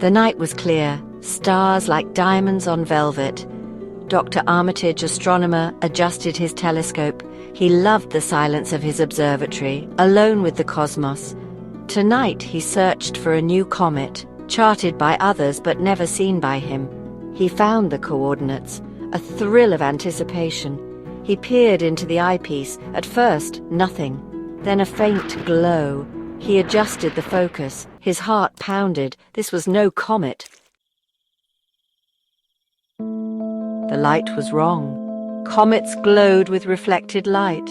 The night was clear, stars like diamonds on velvet. Dr. Armitage, astronomer, adjusted his telescope. He loved the silence of his observatory, alone with the cosmos. Tonight he searched for a new comet, charted by others but never seen by him. He found the coordinates, a thrill of anticipation. He peered into the eyepiece. At first, nothing. Then a faint glow. He adjusted the focus. His heart pounded. This was no comet. The light was wrong. Comets glowed with reflected light.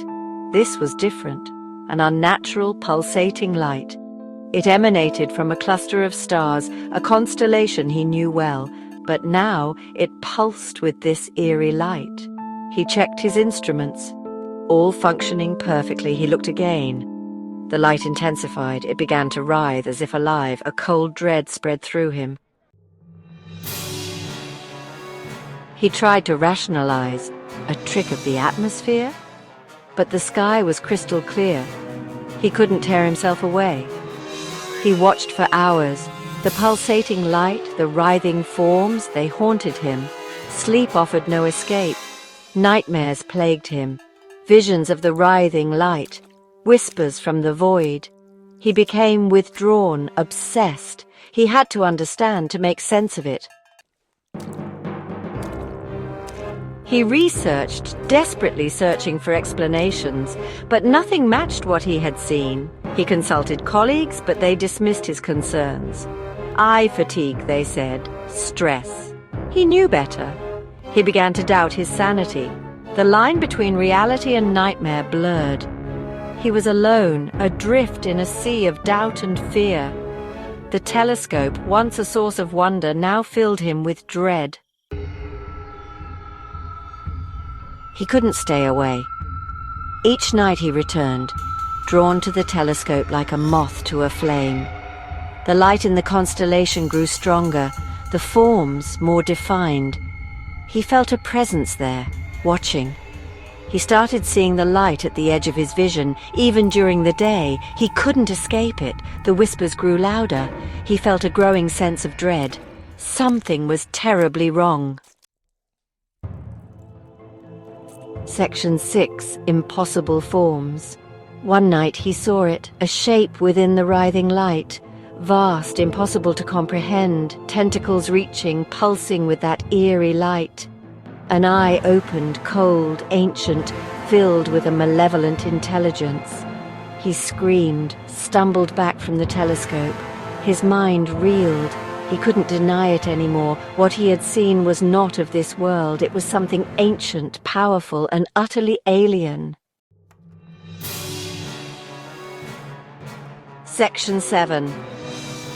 This was different, an unnatural, pulsating light. It emanated from a cluster of stars, a constellation he knew well, but now it pulsed with this eerie light. He checked his instruments. All functioning perfectly, he looked again. The light intensified. It began to writhe as if alive. A cold dread spread through him. He tried to rationalize. A trick of the atmosphere? But the sky was crystal clear. He couldn't tear himself away. He watched for hours. The pulsating light, the writhing forms, they haunted him. Sleep offered no escape. Nightmares plagued him. Visions of the writhing light. Whispers from the void. He became withdrawn, obsessed. He had to understand, to make sense of it. He researched, desperately searching for explanations, but nothing matched what he had seen. He consulted colleagues, but they dismissed his concerns. Eye fatigue, they said. Stress. He knew better. He began to doubt his sanity. The line between reality and nightmare blurred. He was alone, adrift in a sea of doubt and fear. The telescope, once a source of wonder, now filled him with dread. He couldn't stay away. Each night he returned, drawn to the telescope like a moth to a flame. The light in the constellation grew stronger, the forms more defined. He felt a presence there, watching. He started seeing the light at the edge of his vision. Even during the day, he couldn't escape it. The whispers grew louder. He felt a growing sense of dread. Something was terribly wrong. Section 6. Impossible Forms. One night he saw it, a shape within the writhing light. Vast, impossible to comprehend, tentacles reaching, pulsing with that eerie light. An eye opened, cold, ancient, filled with a malevolent intelligence. He screamed, stumbled back from the telescope. His mind reeled. He couldn't deny it anymore. What he had seen was not of this world. It was something ancient, powerful, and utterly alien. Section 7.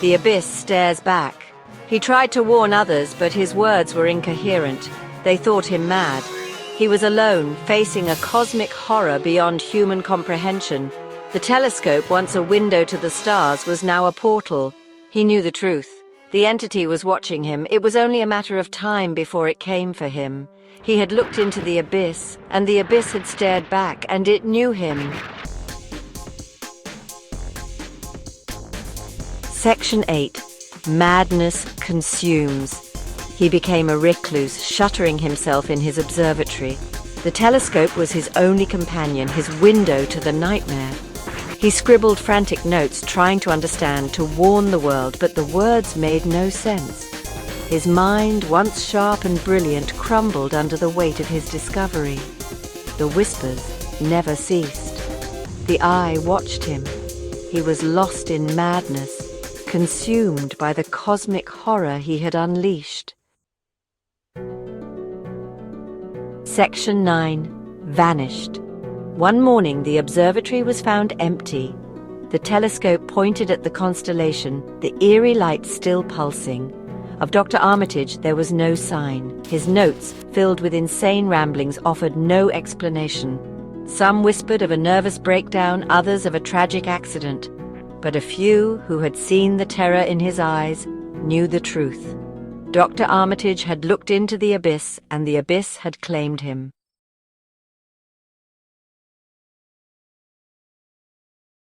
The abyss stares back. He tried to warn others, but his words were incoherent. They thought him mad. He was alone, facing a cosmic horror beyond human comprehension. The telescope, once a window to the stars, was now a portal. He knew the truth. The entity was watching him. It was only a matter of time before it came for him. He had looked into the abyss, and the abyss had stared back, and it knew him. Section 8. Madness consumes. He became a recluse, shuttering himself in his observatory. The telescope was his only companion, his window to the nightmare. He scribbled frantic notes, trying to understand, to warn the world, but the words made no sense. His mind, once sharp and brilliant, crumbled under the weight of his discovery. The whispers never ceased. The eye watched him. He was lost in madness, consumed by the cosmic horror he had unleashed. Section 9. Vanished. One morning the observatory was found empty. The telescope pointed at the constellation, the eerie light still pulsing. Of Dr. Armitage there was no sign. His notes, filled with insane ramblings, offered no explanation. Some whispered of a nervous breakdown, others of a tragic accident. But a few who had seen the terror in his eyes knew the truth. Dr. Armitage had looked into the abyss, and the abyss had claimed him.